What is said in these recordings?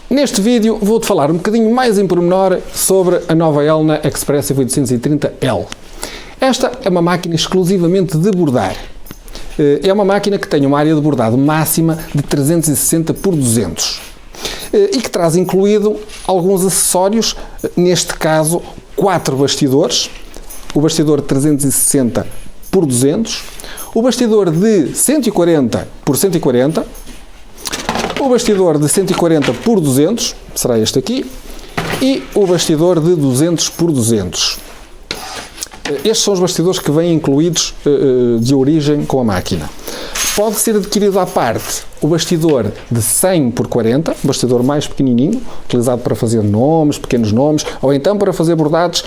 Neste vídeo vou-te falar um bocadinho mais em pormenor sobre a nova Elna Expressive 830L. Esta é uma máquina exclusivamente de bordar. É uma máquina que tem uma área de bordado máxima de 360 por 200 e que traz incluído alguns acessórios, neste caso 4 bastidores, o bastidor 360 por 200, o bastidor de 140 por 140, o bastidor de 140 por 200, será este aqui, e o bastidor de 200 por 200. Estes são os bastidores que vêm incluídos de origem com a máquina. Pode ser adquirido à parte o bastidor de 100 por 40, um bastidor mais pequenininho, utilizado para fazer nomes, pequenos nomes, ou então para fazer bordados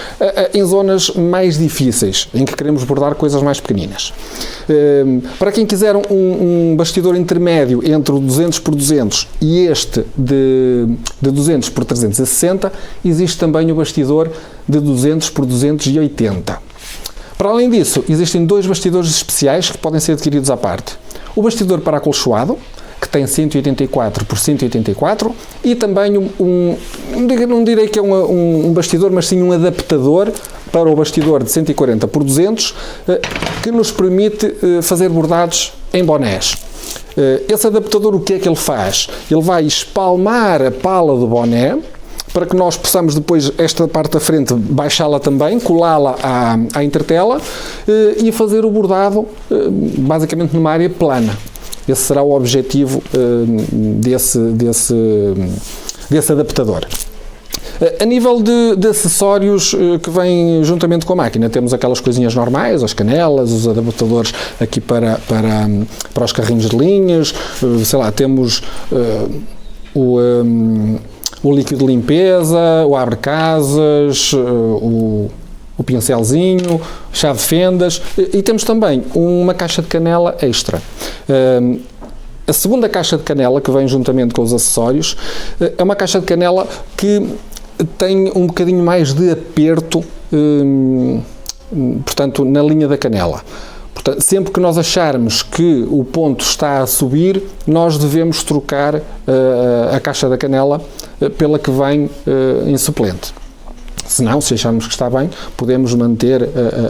em zonas mais difíceis, em que queremos bordar coisas mais pequeninas. Para quem quiser um bastidor intermédio entre o 200 por 200 e este de 200 por 360, existe também o bastidor de 200 por 280. Para além disso, existem 2 bastidores especiais que podem ser adquiridos à parte. O bastidor para acolchoado, que tem 184 por 184, e também não direi que é um bastidor, mas sim um adaptador para o bastidor de 140 por 200, que nos permite fazer bordados em bonés. Esse adaptador, o que é que ele faz? Ele vai espalmar a pala do boné, para que nós possamos depois, esta parte da frente, baixá-la também, colá-la à entretela e fazer o bordado basicamente numa área plana. Esse será o objetivo desse adaptador. A nível de acessórios que vêm juntamente com a máquina, temos aquelas coisinhas normais, as canelas, os adaptadores aqui para os carrinhos de linhas, sei lá, temos o líquido de limpeza, o abre-casas, o pincelzinho, chave de fendas, e temos também uma caixa de canela extra. A segunda caixa de canela, que vem juntamente com os acessórios, é uma caixa de canela que tem um bocadinho mais de aperto, portanto, na linha da canela. Portanto, sempre que nós acharmos que o ponto está a subir, nós devemos trocar a caixa da canela pela que vem em suplente. Se não, se acharmos que está bem, podemos manter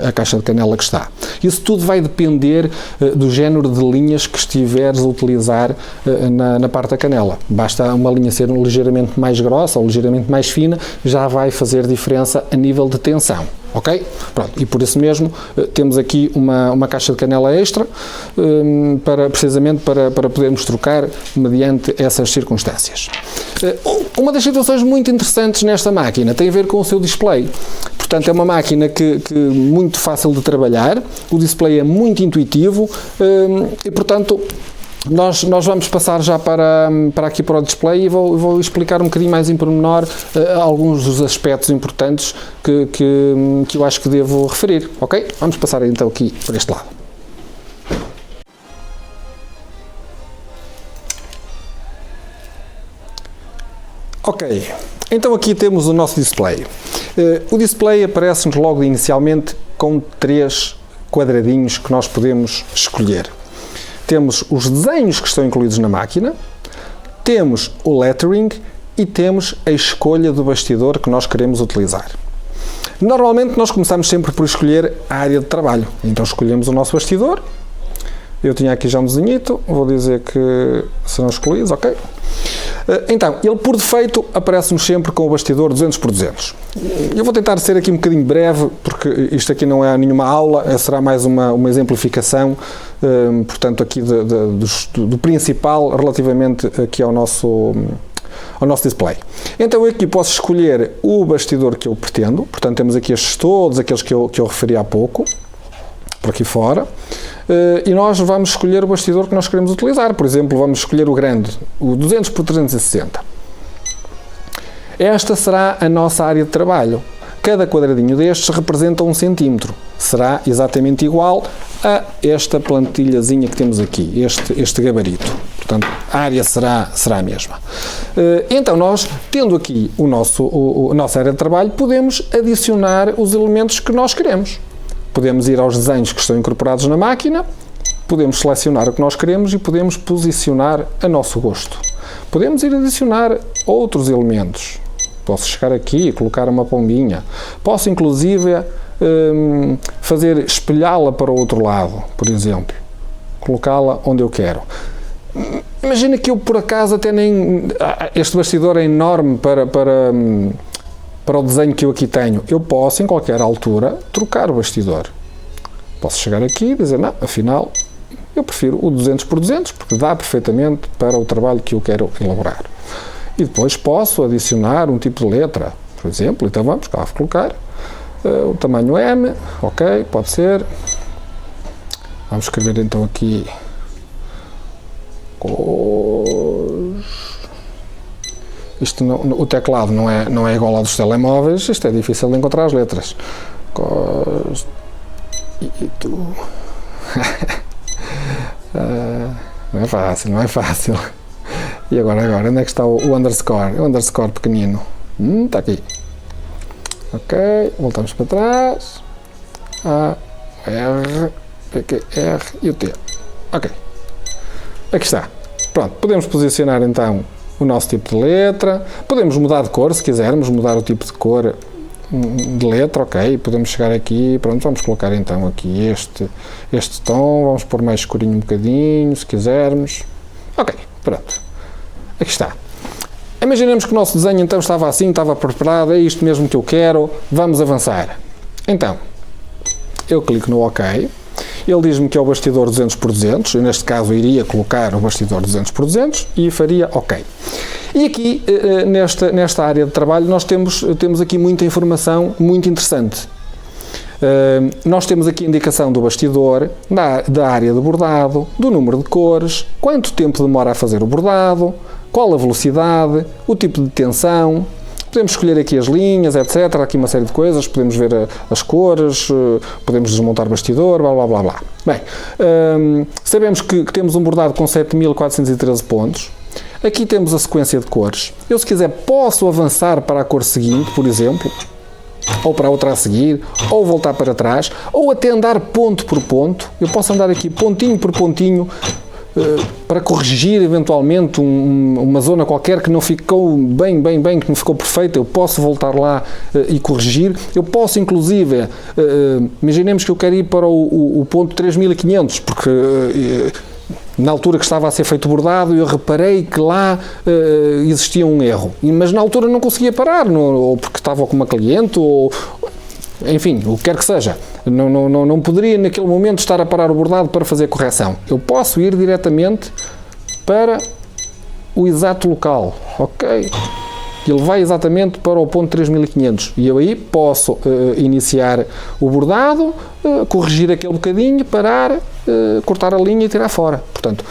a caixa de canela que está. Isso tudo vai depender do género de linhas que estiveres a utilizar na parte da canela. Basta uma linha ser ligeiramente mais grossa ou ligeiramente mais fina, já vai fazer diferença a nível de tensão. Ok? Pronto, e por isso mesmo temos aqui uma caixa de canela extra, precisamente para podermos trocar mediante essas circunstâncias. Uma das situações muito interessantes nesta máquina tem a ver com o seu display. Portanto, é uma máquina que muito fácil de trabalhar, o display é muito intuitivo e, portanto, nós vamos passar já para o display e vou explicar um bocadinho mais em pormenor alguns dos aspectos importantes que eu acho que devo referir, ok? Vamos passar então aqui por este lado. Ok, então aqui temos o nosso display. O display aparece-nos logo inicialmente com 3 quadradinhos que nós podemos escolher. Temos os desenhos que estão incluídos na máquina, temos o lettering e temos a escolha do bastidor que nós queremos utilizar. Normalmente nós começamos sempre por escolher a área de trabalho, então escolhemos o nosso bastidor. Eu tinha aqui já um desenhito, vou dizer que são escolhidos, ok? Então, ele por defeito aparece-nos sempre com o bastidor 200 por 200. Eu vou tentar ser aqui um bocadinho breve, porque isto aqui não é nenhuma aula, será mais uma exemplificação, portanto, aqui do principal relativamente aqui ao nosso display. Então, eu aqui posso escolher o bastidor que eu pretendo, portanto, temos aqui todos aqueles que eu referi há pouco, por aqui fora. E nós vamos escolher o bastidor que nós queremos utilizar. Por exemplo, vamos escolher o grande, o 200 por 360. Esta será a nossa área de trabalho. Cada quadradinho destes representa 1 centímetro. Será exatamente igual a esta plantilhazinha que temos aqui, este gabarito. Portanto, a área será a mesma. Então, nós, tendo aqui a nossa área de trabalho, podemos adicionar os elementos que nós queremos. Podemos ir aos desenhos que estão incorporados na máquina, podemos selecionar o que nós queremos e podemos posicionar a nosso gosto. Podemos ir adicionar outros elementos. Posso chegar aqui e colocar uma pombinha. Posso, inclusive, espelhá-la para o outro lado, por exemplo. Colocá-la onde eu quero. Imagina que eu, por acaso, até nem... Este bastidor é enorme para o desenho que eu aqui tenho. Eu posso, em qualquer altura, trocar o bastidor. Posso chegar aqui e dizer, não, afinal, eu prefiro o 200 por 200, porque dá perfeitamente para o trabalho que eu quero elaborar. E depois posso adicionar um tipo de letra, por exemplo. Então vamos cá colocar o tamanho M, ok, pode ser. Vamos escrever então aqui isto o teclado não é igual ao dos telemóveis, isto é difícil de encontrar as letras. Não é fácil. E agora, onde é que está o underscore? O underscore pequenino. Está aqui. Ok, voltamos para trás. A, R, P, Q, R e o T. Ok. Aqui está. Pronto, podemos posicionar então o nosso tipo de letra. Podemos mudar de cor, se quisermos, mudar o tipo de cor de letra, ok. Podemos chegar aqui, pronto, vamos colocar então aqui este tom. Vamos pôr mais escurinho um bocadinho, se quisermos. Ok, pronto. Aqui está. Imaginemos que o nosso desenho então estava assim, estava preparado, é isto mesmo que eu quero, vamos avançar. Então, eu clico no OK, ele diz-me que é o bastidor 200 por 200, eu neste caso iria colocar o bastidor 200 por 200 e faria OK. E aqui, nesta área de trabalho, nós temos aqui muita informação muito interessante. Nós temos aqui a indicação do bastidor, da área de bordado, do número de cores, quanto tempo demora a fazer o bordado, qual a velocidade, o tipo de tensão, podemos escolher aqui as linhas, etc. Há aqui uma série de coisas, podemos ver as cores, podemos desmontar o bastidor, blá blá blá blá. Bem, sabemos que temos um bordado com 7.413 pontos. Aqui temos a sequência de cores. Eu, se quiser, posso avançar para a cor seguinte, por exemplo, ou para a outra a seguir, ou voltar para trás, ou até andar ponto por ponto. Eu posso andar aqui pontinho por pontinho para corrigir eventualmente uma zona qualquer que não ficou bem, que não ficou perfeita. Eu posso voltar lá e corrigir. Eu posso, inclusive, imaginemos que eu quero ir para o ponto 3500, porque na altura que estava a ser feito o bordado, eu reparei que lá existia um erro, mas na altura não conseguia parar, ou porque estava com uma cliente, ou enfim, o que quer que seja. Não poderia naquele momento estar a parar o bordado para fazer correção. Eu posso ir diretamente para o exato local, ok? Ele vai exatamente para o ponto 3500 e eu aí posso iniciar o bordado, corrigir aquele bocadinho, parar, cortar a linha e tirar fora. Portanto,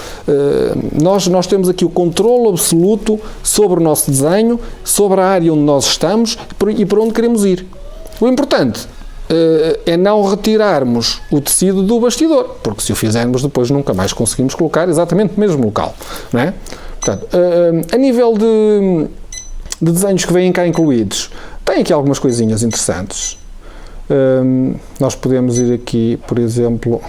nós temos aqui o controle absoluto sobre o nosso desenho, sobre a área onde nós estamos e para onde queremos ir. O importante é não retirarmos o tecido do bastidor, porque se o fizermos depois nunca mais conseguimos colocar exatamente no mesmo local, não é? Portanto, a nível de desenhos que vêm cá incluídos, tem aqui algumas coisinhas interessantes. Nós podemos ir aqui, por exemplo,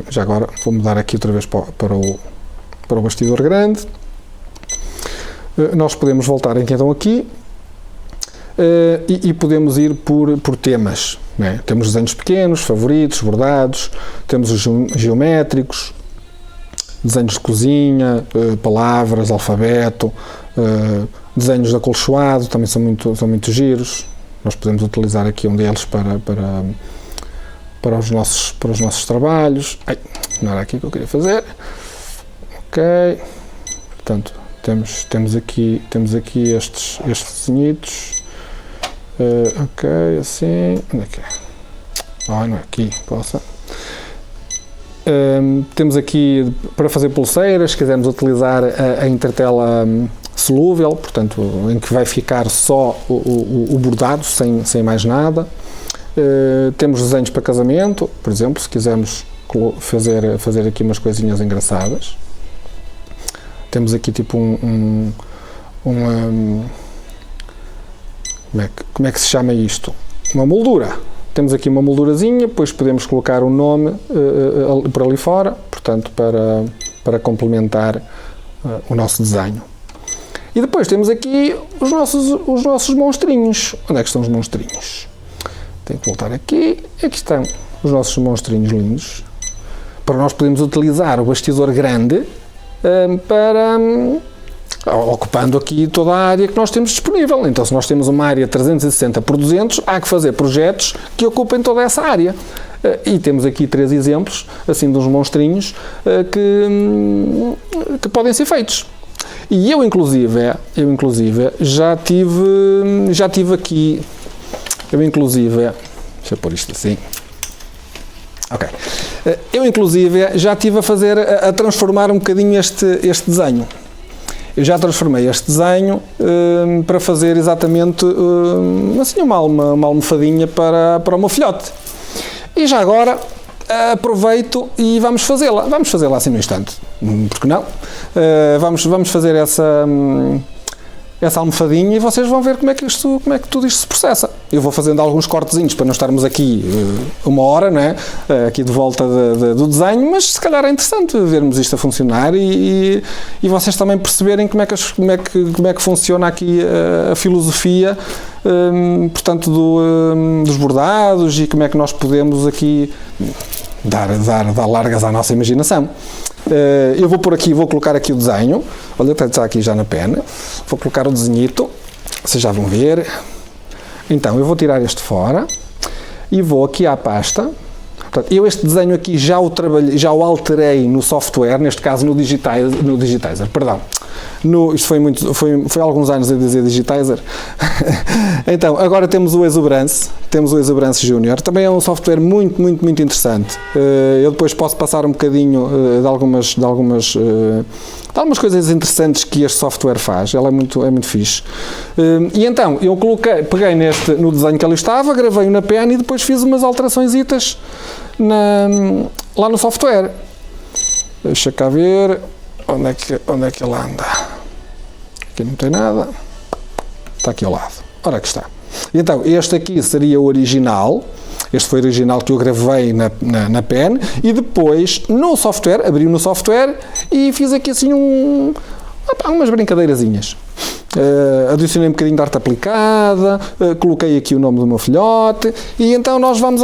já agora vou mudar aqui outra vez para o bastidor grande. Nós podemos voltar então aqui e podemos ir por temas, não é? Temos desenhos pequenos, favoritos, bordados, temos os geométricos, desenhos de cozinha, palavras, alfabeto, desenhos de acolchoado, também são muito giros. Nós podemos utilizar aqui um deles para os nossos trabalhos. Não era aqui que eu queria fazer. Ok. Portanto, temos aqui estes desenhitos. Ok, assim. Onde é que é? Não é aqui. Posso. Temos aqui para fazer pulseiras, se quisermos utilizar a intertela solúvel, portanto, em que vai ficar só o bordado, sem mais nada. Temos desenhos para casamento, por exemplo, se quisermos fazer aqui umas coisinhas engraçadas. Temos aqui tipo como é que se chama isto? Uma moldura. Temos aqui uma moldurazinha, depois podemos colocar um nome por ali fora, portanto, para complementar o nosso desenho. E depois temos aqui os nossos monstrinhos. Onde é que estão os monstrinhos? Tenho que voltar aqui. Aqui estão os nossos monstrinhos lindos. Para nós podermos utilizar o bastidor grande para... ocupando aqui toda a área que nós temos disponível. Então, se nós temos uma área 360 por 200, há que fazer projetos que ocupem toda essa área. E temos aqui 3 exemplos, assim, de uns monstrinhos que podem ser feitos. E eu inclusive, já tive aqui, deixa eu pôr isto assim. Ok. Eu, inclusive, já estive a transformar um bocadinho este desenho. Eu já transformei este desenho para fazer exatamente assim uma almofadinha para o meu filhote. E já agora aproveito e vamos fazê-la. Vamos fazê-la assim no instante. Porque não? Vamos fazer essa almofadinha e vocês vão ver como é que tudo isto se processa. Eu vou fazendo alguns cortezinhos para não estarmos aqui uma hora, não é? Aqui de volta do desenho, mas se calhar é interessante vermos isto a funcionar e vocês também perceberem como é que funciona aqui a filosofia, portanto, dos bordados e como é que nós podemos aqui dar largas à nossa imaginação. Eu vou colocar aqui o desenho. Olha, está aqui já na pena. Vou colocar o desenhito, vocês já vão ver. Então, eu vou tirar este fora e vou aqui à pasta. Portanto, eu este desenho aqui já o alterei no software, neste caso no Digitizer, perdão. Isto foi há alguns anos a dizer Digitizer. Então, agora temos o Exuberance Junior. Também é um software muito interessante. Eu depois posso passar um bocadinho de algumas coisas interessantes que este software faz. Ele é muito fixe. E então, eu peguei no desenho que ali estava, gravei-o na pena e depois fiz umas alteraçõezitas lá no software. Deixa cá ver onde é que ele anda. Aqui não tem nada. Está aqui ao lado. Ora, aqui está. Então, este aqui seria o original. Este foi o original que eu gravei na pen e depois no software, abri no software e fiz aqui assim umas brincadeirazinhas. Adicionei um bocadinho de arte aplicada, coloquei aqui o nome do meu filhote e então nós vamos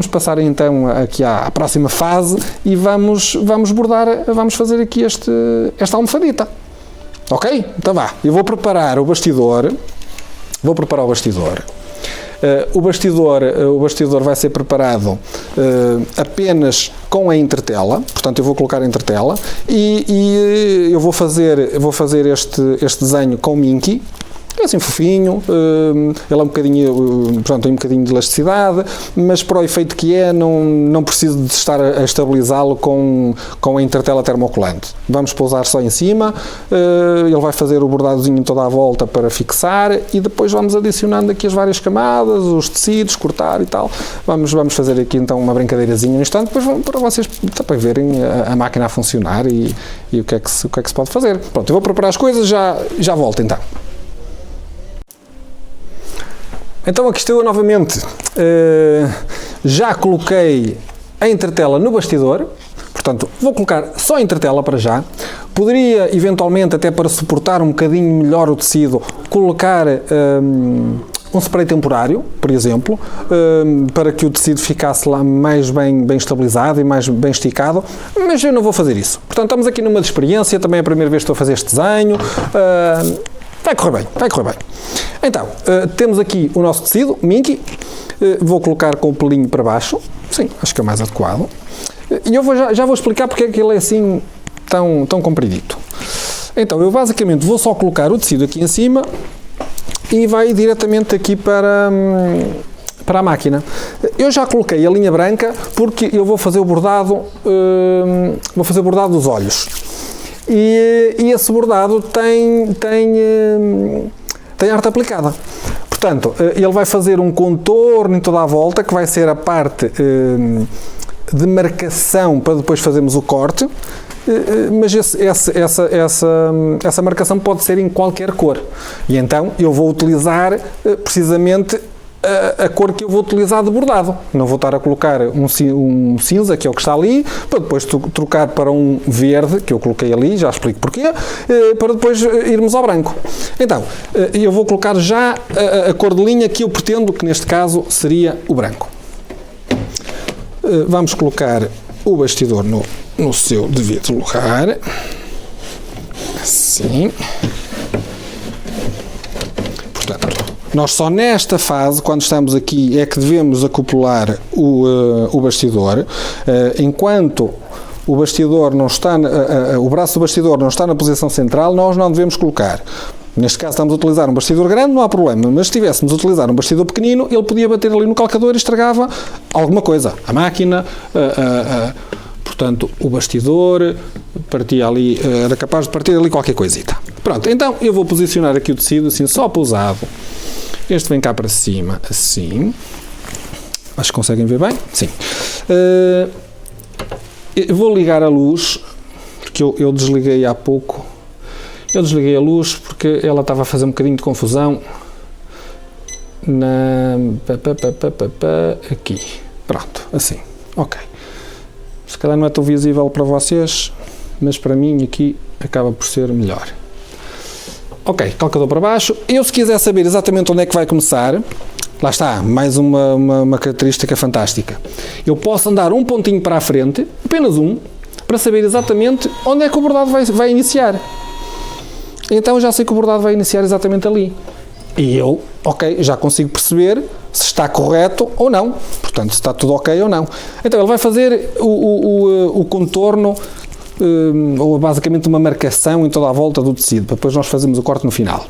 passar então aqui à próxima fase e vamos bordar, vamos fazer aqui esta almofadita. Ok? Então vá, eu vou preparar o bastidor. O bastidor vai ser preparado apenas com a entretela, portanto eu vou colocar a entretela e eu vou fazer este desenho com Minky. É assim fofinho, ele é um bocadinho, portanto, tem um bocadinho de elasticidade, mas para o efeito que é, não preciso de estar a estabilizá-lo com a entretela termocolante. Vamos pousar só em cima, ele vai fazer o bordadozinho toda à volta para fixar e depois vamos adicionando aqui as várias camadas, os tecidos, cortar e tal. Vamos fazer aqui então uma brincadeirazinha no instante, depois para vocês também verem a máquina a funcionar e o que é que se pode fazer. Pronto, eu vou preparar as coisas, já volto então. Então aqui estou eu novamente, já coloquei a entretela no bastidor, portanto vou colocar só a entretela para já, poderia eventualmente até para suportar um bocadinho melhor o tecido, colocar um spray temporário, por exemplo, para que o tecido ficasse lá mais bem estabilizado e mais bem esticado, mas eu não vou fazer isso. Portanto estamos aqui numa experiência, também é a primeira vez que estou a fazer este desenho, vai correr bem. Então, temos aqui o nosso tecido, Minky, vou colocar com o pelinho para baixo, sim, acho que é mais adequado, e eu já vou explicar porque é que ele é assim tão compridito. Então, eu basicamente vou só colocar o tecido aqui em cima e vai diretamente aqui para a máquina. Eu já coloquei a linha branca porque eu vou fazer o bordado, dos olhos. E esse bordado tem arte aplicada. Portanto, ele vai fazer um contorno em toda a volta, que vai ser a parte de marcação para depois fazermos o corte, mas essa marcação pode ser em qualquer cor. E então eu vou utilizar precisamente a cor que eu vou utilizar de bordado. Não vou estar a colocar um cinza, que é o que está ali, para depois trocar para um verde, que eu coloquei ali, já explico porquê, para depois irmos ao branco. Então, eu vou colocar já a cor de linha que eu pretendo, que neste caso seria o branco. Vamos colocar o bastidor no seu devido lugar. Assim. Portanto, nós só nesta fase, quando estamos aqui, é que devemos acoplar o bastidor. Enquanto o bastidor não está, o braço do bastidor não está na posição central, nós não devemos colocar. Neste caso estamos a utilizar um bastidor grande, não há problema, mas se estivéssemos a utilizar um bastidor pequenino, ele podia bater ali no calcador e estragava alguma coisa. A máquina, portanto, o bastidor, partia ali, era capaz de partir ali qualquer coisita. Pronto, então eu vou posicionar aqui o tecido assim, só pousado. Este vem cá para cima, assim. Acho que conseguem ver bem? Sim. Eu vou ligar a luz, porque eu desliguei há pouco. Eu desliguei a luz porque ela estava a fazer um bocadinho de confusão aqui. Pronto, assim. Ok. Se calhar não é tão visível para vocês, mas para mim aqui acaba por ser melhor. Ok, calcador para baixo. Eu, se quiser saber exatamente onde é que vai começar, lá está, mais uma característica fantástica. Eu posso andar um pontinho para a frente, apenas um, para saber exatamente onde é que o bordado vai iniciar. Então já sei que o bordado vai iniciar exatamente ali. E eu, ok, já consigo perceber se está correto ou não. Portanto, se está tudo ok ou não. Então ele vai fazer o contorno, ou basicamente uma marcação em toda a volta do tecido, para depois nós fazermos o corte no final.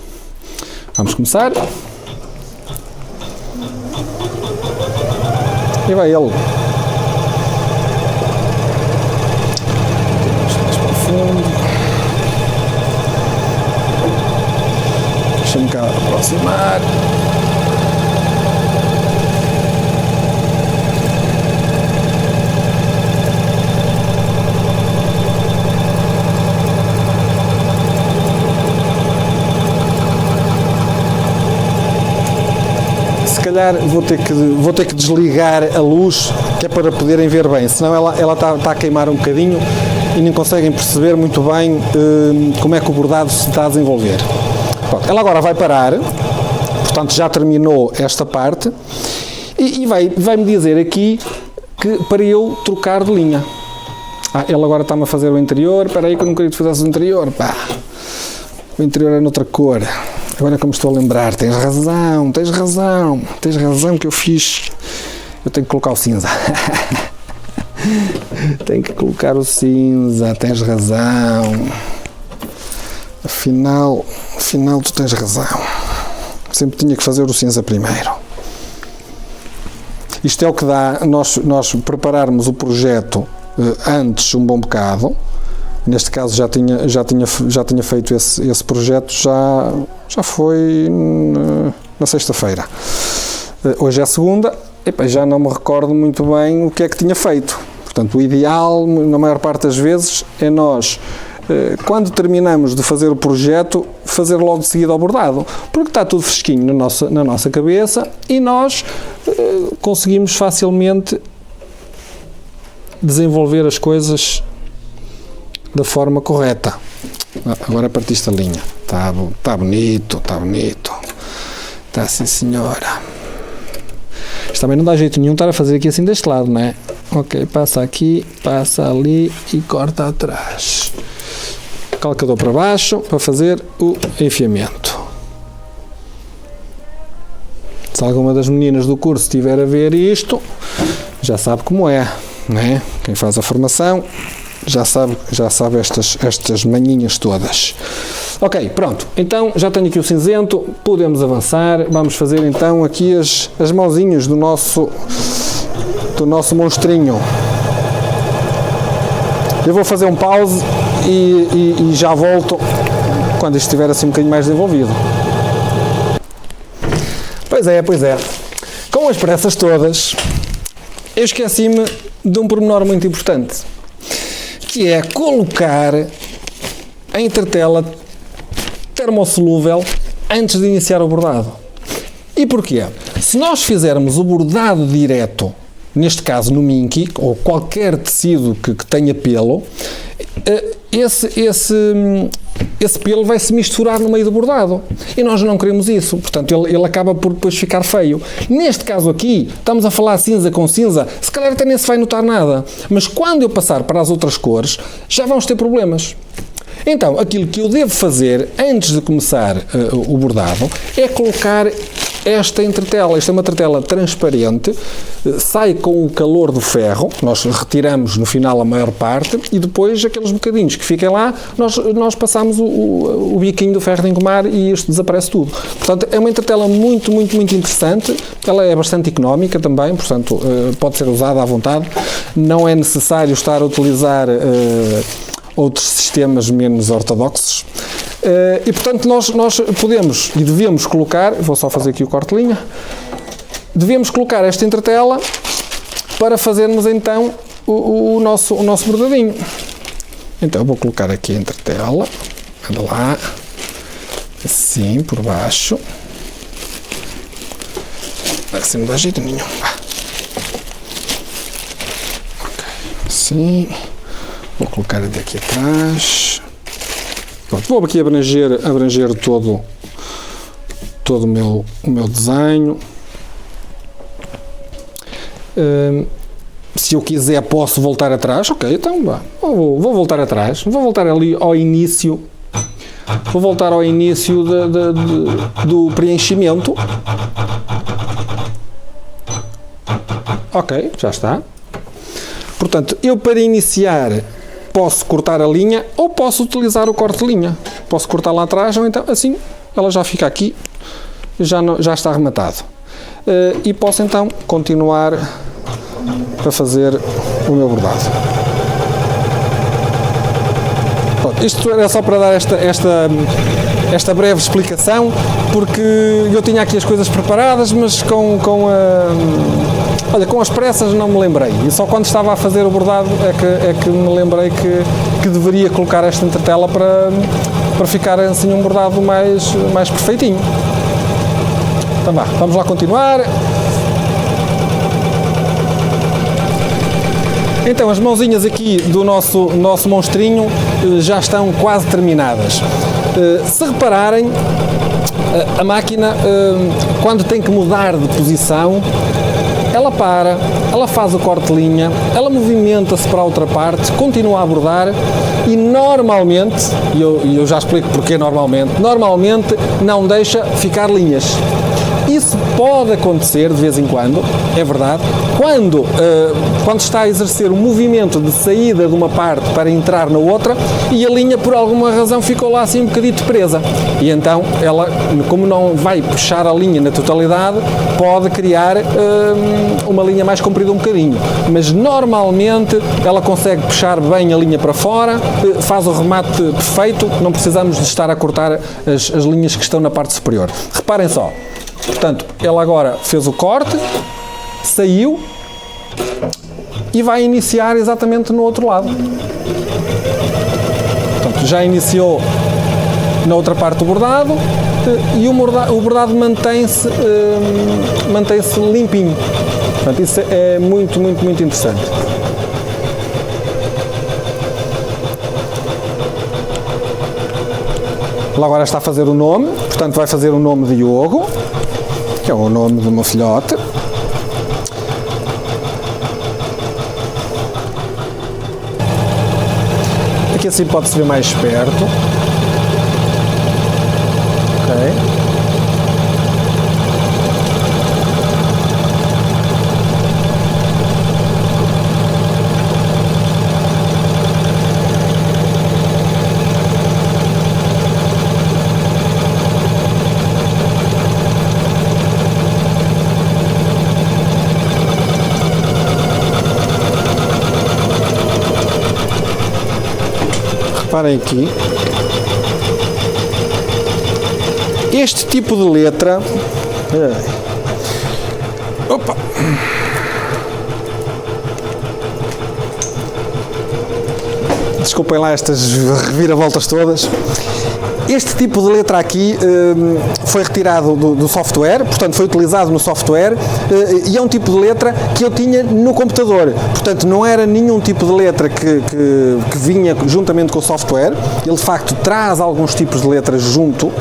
Vamos começar. E vai ele. Mais para o fundo. Deixa-me cá aproximar. Se calhar vou ter que desligar a luz, que é para poderem ver bem, senão ela está a queimar um bocadinho e não conseguem perceber muito bem como é que o bordado se está a desenvolver. Pronto, ela agora vai parar, portanto já terminou esta parte e vai-me dizer aqui que para eu trocar de linha. Ele agora está-me a fazer o interior. Espera aí que eu não queria que fizesse o interior. O interior é noutra cor. Agora é como estou a lembrar. Tens razão que eu fiz. Eu tenho que colocar o cinza. Tenho que colocar o cinza, tens razão. Afinal tu tens razão. Sempre tinha que fazer o cinza primeiro. Isto é o que dá nós prepararmos o projeto antes um bom bocado. Neste caso já tinha feito esse projeto, já foi na sexta-feira. Hoje é segunda, já não me recordo muito bem o que é que tinha feito. Portanto, o ideal, na maior parte das vezes, é nós, quando terminamos de fazer o projeto, fazer logo de seguida ao bordado, porque está tudo fresquinho na nossa cabeça e nós conseguimos facilmente desenvolver as coisas da forma correta. Agora partiste a linha. Está bonito. Está sim, senhora. Isto também não dá jeito nenhum estar a fazer aqui assim deste lado, não é? Ok, passa aqui, passa ali e corta atrás. Calcador para baixo para fazer o enfiamento. Se alguma das meninas do curso estiver a ver isto, já sabe como é, não é? Quem faz a formação já sabe estas manhinhas todas. Ok, pronto. Então já tenho aqui o cinzento, podemos avançar. Vamos fazer então aqui as mãozinhas do nosso monstrinho. Eu vou fazer um pause e já volto quando isto estiver assim um bocadinho mais desenvolvido. Pois é. Com as pressas todas, eu esqueci-me de um pormenor muito importante, que é colocar a entretela termossolúvel antes de iniciar o bordado. E porquê? Se nós fizermos o bordado direto, neste caso no Minky, ou qualquer tecido que tenha pelo, esse pelo vai se misturar no meio do bordado. E nós não queremos isso. Portanto, ele acaba por depois ficar feio. Neste caso aqui, estamos a falar cinza com cinza, se calhar até nem se vai notar nada. Mas quando eu passar para as outras cores, já vamos ter problemas. Então, aquilo que eu devo fazer antes de começar o bordado é colocar esta entretela. Esta é uma entretela transparente, sai com o calor do ferro, nós retiramos no final a maior parte e depois aqueles bocadinhos que fiquem lá, nós passamos o biquinho do ferro de engomar e isto desaparece tudo. Portanto, é uma entretela muito, muito, muito interessante, ela é bastante económica também, portanto, pode ser usada à vontade, não é necessário estar a utilizar outros sistemas menos ortodoxos. E portanto nós podemos e devemos colocar, vou só fazer aqui o corte de linha, devemos colocar esta entretela para fazermos então o nosso bordadinho. Então vou colocar aqui a entretela, anda lá, assim por baixo, assim não dá jeito nenhum. Ok, assim, vou colocar até aqui atrás. Pronto, vou aqui abranger todo o meu desenho. Se eu quiser posso voltar atrás, ok, então vou voltar atrás, vou voltar ali ao início, vou voltar ao início do preenchimento. Ok, já está. Portanto, eu para iniciar posso cortar a linha ou posso utilizar o corte de linha. Posso cortar lá atrás ou então assim ela já fica aqui, já está arrematado. E posso então continuar a fazer o meu bordado. Pronto, isto era só para dar esta breve explicação, porque eu tinha aqui as coisas preparadas, mas com as pressas não me lembrei. E só quando estava a fazer o bordado é que me lembrei que deveria colocar esta entretela para ficar assim um bordado mais perfeitinho. Então vamos lá continuar. Então as mãozinhas aqui do nosso monstrinho já estão quase terminadas. Se repararem, a máquina quando tem que mudar de posição, ela para, ela faz o corte de linha, ela movimenta-se para a outra parte, continua a bordar e normalmente, e eu já explico porque normalmente não deixa ficar linhas. Isso pode acontecer de vez em quando, é verdade, quando está a exercer o movimento de saída de uma parte para entrar na outra e a linha por alguma razão ficou lá assim um bocadito presa. E então ela, como não vai puxar a linha na totalidade, pode criar uma linha mais comprida um bocadinho. Mas normalmente ela consegue puxar bem a linha para fora, faz o remate perfeito, não precisamos de estar a cortar as linhas que estão na parte superior. Reparem só. Portanto, ela agora fez o corte, saiu e vai iniciar exatamente no outro lado. Portanto, já iniciou na outra parte do bordado e o bordado mantém-se limpinho. Portanto, isso é muito, muito, muito interessante. Ela agora está a fazer o nome, portanto vai fazer o nome de Diogo, que é o nome do meu filhote. Aqui assim pode-se ver mais perto. Ok. Reparem aqui, este tipo de letra, opa, desculpem lá estas reviravoltas todas, Este tipo de letra aqui foi retirado do software, portanto foi utilizado no software e é um tipo de letra que eu tinha no computador, portanto não era nenhum tipo de letra que vinha juntamente com o software. Ele de facto traz alguns tipos de letras junto,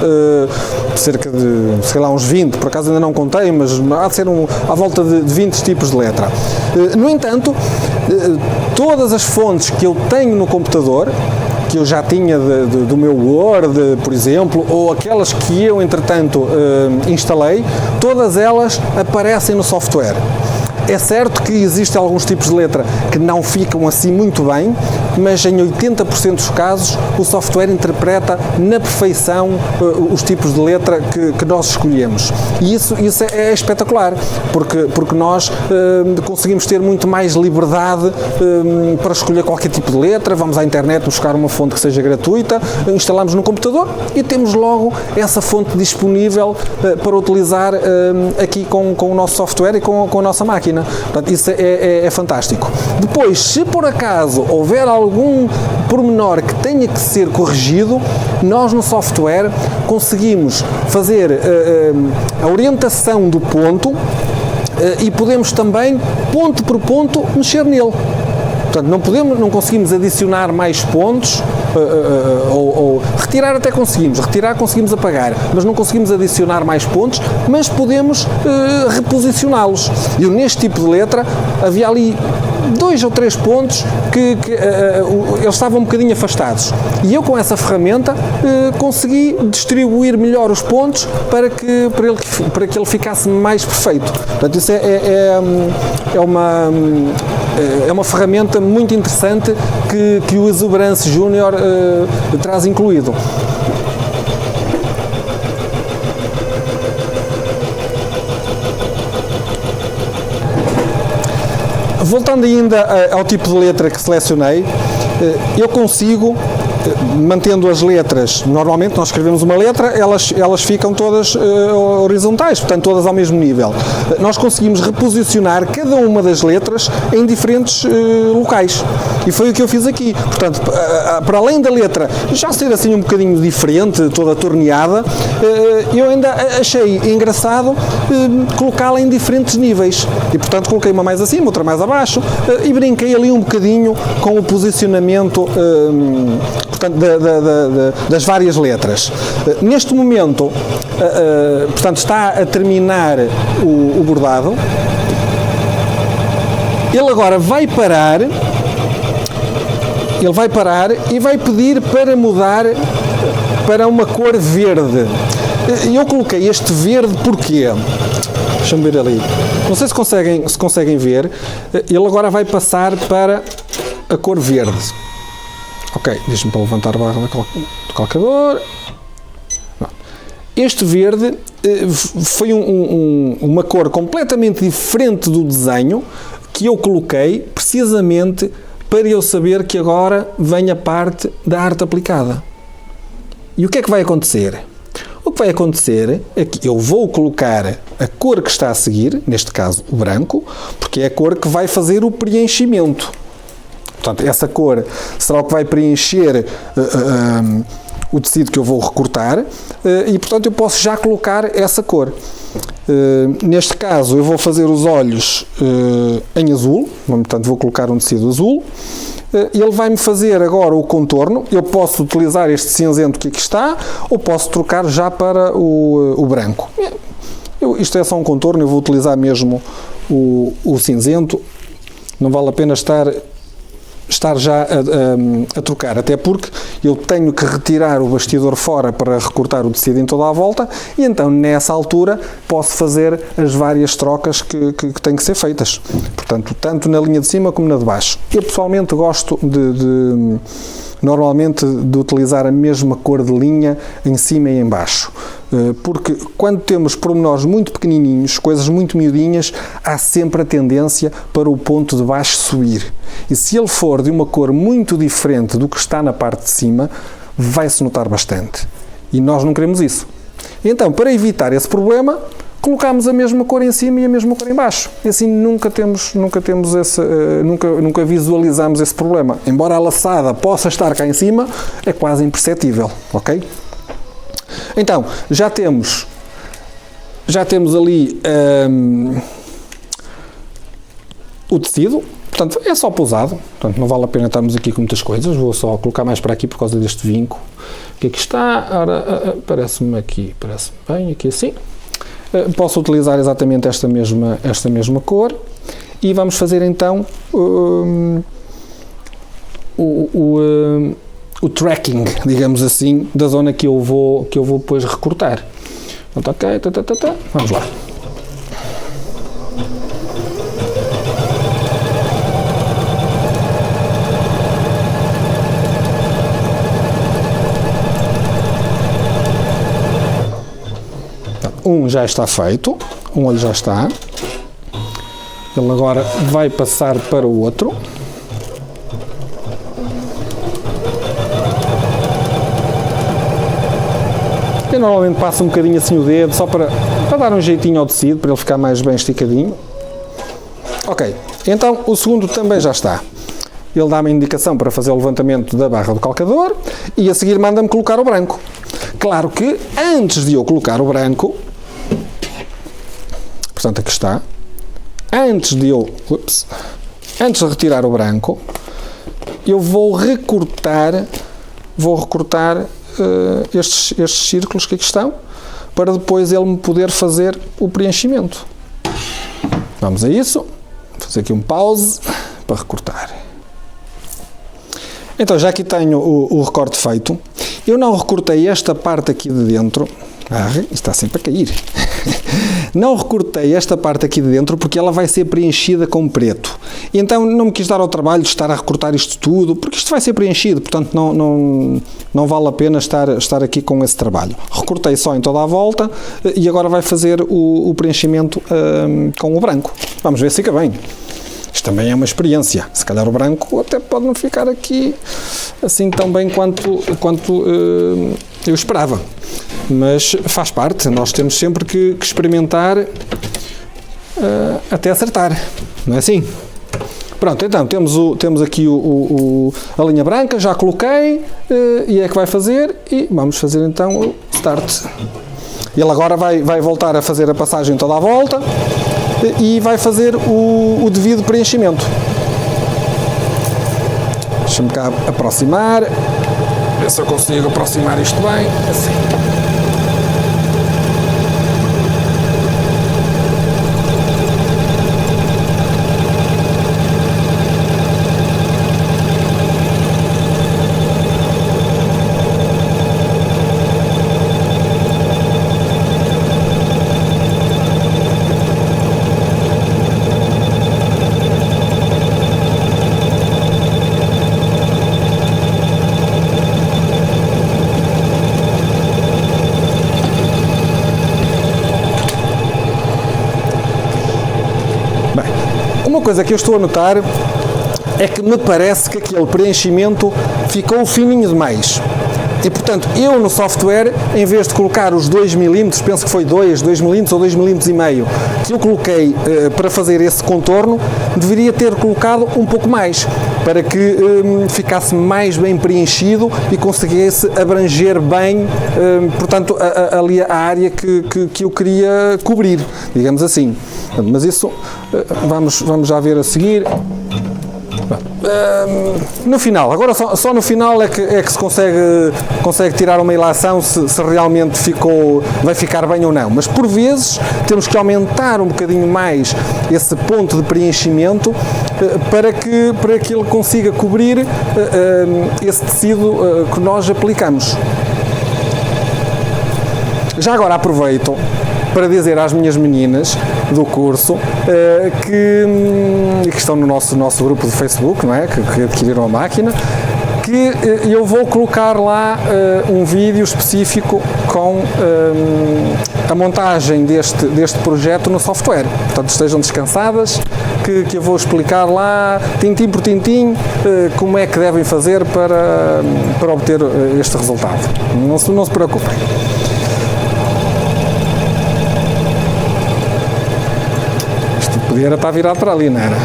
cerca de, sei lá, uns 20, por acaso ainda não contei, mas há de ser à volta de 20 tipos de letra. No entanto, todas as fontes que eu tenho no computador, que eu já tinha do meu Word, por exemplo, ou aquelas que eu, entretanto, instalei, todas elas aparecem no software. É certo que existem alguns tipos de letra que não ficam assim muito bem, mas em 80% dos casos o software interpreta na perfeição os tipos de letra que nós escolhemos. E isso é espetacular, porque nós conseguimos ter muito mais liberdade para escolher qualquer tipo de letra. Vamos à internet buscar uma fonte que seja gratuita, instalamos no computador e temos logo essa fonte disponível para utilizar aqui com o nosso software e com a nossa máquina. Portanto, isso é fantástico. Depois, se por acaso houver algum pormenor que tenha que ser corrigido, nós no software conseguimos fazer a orientação do ponto e podemos também, ponto por ponto, mexer nele. Portanto, não conseguimos adicionar mais pontos, ou retirar até conseguimos, conseguimos apagar, mas não conseguimos adicionar mais pontos, mas podemos reposicioná-los. E neste tipo de letra havia ali 2 ou 3 pontos que eles estavam um bocadinho afastados. E eu com essa ferramenta consegui distribuir melhor os pontos para que ele ficasse mais perfeito. Portanto, isso é uma ferramenta muito interessante que o Exuberance Junior traz incluído. Voltando ainda ao tipo de letra que selecionei, eu consigo, mantendo as letras, normalmente nós escrevemos uma letra, elas ficam todas horizontais, portanto todas ao mesmo nível. Nós conseguimos reposicionar cada uma das letras em diferentes locais. E foi o que eu fiz aqui. Portanto, para além da letra já ser assim um bocadinho diferente, toda torneada, eu ainda achei engraçado colocá-la em diferentes níveis. E portanto coloquei uma mais acima, outra mais abaixo, e brinquei ali um bocadinho com o posicionamento portanto, das várias letras. Neste momento, portanto, está a terminar o bordado. Ele agora vai parar. Ele vai parar e vai pedir para mudar para uma cor verde. Eu coloquei este verde porque, deixa-me ver ali, não sei se conseguem ver, ele agora vai passar para a cor verde. Ok, deixa-me para levantar a barra do calcador. Este verde foi uma cor completamente diferente do desenho que eu coloquei precisamente para eu saber que agora vem a parte da arte aplicada. E o que é que vai acontecer? O que vai acontecer é que eu vou colocar a cor que está a seguir, neste caso o branco, porque é a cor que vai fazer o preenchimento. Portanto, essa cor será o que vai preencher o tecido que eu vou recortar e, portanto, eu posso já colocar essa cor. Neste caso, eu vou fazer os olhos em azul, portanto, vou colocar um tecido azul. Ele vai-me fazer agora o contorno. Eu posso utilizar este cinzento que aqui está ou posso trocar já para o branco. Isto é só um contorno, eu vou utilizar mesmo o cinzento. Não vale a pena estar já a trocar, até porque eu tenho que retirar o bastidor fora para recortar o tecido em toda a volta e então nessa altura posso fazer as várias trocas que têm que ser feitas, portanto, tanto na linha de cima como na de baixo. Eu pessoalmente gosto normalmente de utilizar a mesma cor de linha em cima e em baixo, porque quando temos pormenores muito pequenininhos, coisas muito miudinhas, há sempre a tendência para o ponto de baixo subir. E se ele for de uma cor muito diferente do que está na parte de cima, vai-se notar bastante. E nós não queremos isso. Então, para evitar esse problema, colocamos a mesma cor em cima e a mesma cor em baixo. E assim nunca visualizamos esse problema. Embora a laçada possa estar cá em cima, é quase imperceptível, ok? Então, já temos ali o tecido, portanto, é só pousado, portanto, não vale a pena estarmos aqui com muitas coisas, vou só colocar mais para aqui por causa deste vinco, que aqui está, ora, parece-me bem, aqui assim. Posso utilizar exatamente esta mesma cor e vamos fazer então o tracking, digamos assim, da zona que eu vou depois recortar. Então, ok, vamos lá. Um já está feito, um olho já está. Ele agora vai passar para o outro. Eu normalmente passo um bocadinho assim o dedo, só para dar um jeitinho ao tecido, para ele ficar mais bem esticadinho. Ok, então o segundo também já está. Ele dá-me a indicação para fazer o levantamento da barra do calcador e a seguir manda-me colocar o branco. Claro que antes de eu colocar o branco, portanto aqui está, antes de retirar o branco, eu vou recortar estes círculos que aqui estão, para depois ele me poder fazer o preenchimento. Vamos a isso, vou fazer aqui um pause para recortar. Então já aqui tenho o recorte feito. Eu não recortei esta parte aqui de dentro. Isto está sempre a cair. Não recortei esta parte aqui de dentro porque ela vai ser preenchida com preto. E então não me quis dar ao trabalho de estar a recortar isto tudo, porque isto vai ser preenchido, portanto não vale a pena estar aqui com esse trabalho. Recortei só em toda a volta e agora vai fazer o preenchimento com o branco. Vamos ver se fica bem. Isto também é uma experiência. Se calhar o branco até pode não ficar aqui assim tão bem quanto eu esperava. Mas faz parte. Nós temos sempre que experimentar até acertar. Não é assim? Pronto, então temos aqui a linha branca. Já coloquei e é que vai fazer. E vamos fazer então o start. Ele agora vai voltar a fazer a passagem toda à volta e vai fazer o devido preenchimento. Deixa-me cá aproximar, ver se eu consigo aproximar isto bem, assim. Uma coisa que eu estou a notar é que me parece que aquele preenchimento ficou fininho demais. E, portanto, eu no software, em vez de colocar os 2 mm, penso que foi 2 mm ou 2,5 mm, que eu coloquei para fazer esse contorno, deveria ter colocado um pouco mais, para que ficasse mais bem preenchido e conseguisse abranger bem, portanto, ali a área que eu queria cobrir, digamos assim. Mas isso vamos já ver a seguir. No final, agora só no final é que se consegue tirar uma ilação se realmente vai ficar bem ou não, mas por vezes temos que aumentar um bocadinho mais esse ponto de preenchimento para que ele consiga cobrir esse tecido que nós aplicamos. Já agora aproveito para dizer às minhas meninas do curso que estão no nosso grupo de Facebook, não é? Que adquiriram a máquina, que eu vou colocar lá um vídeo específico com a montagem deste projeto no software. Portanto, estejam descansadas, que eu vou explicar lá, tintim por tintim, como é que devem fazer para obter este resultado. Não se preocupem. Podia estar virado para ali, não era?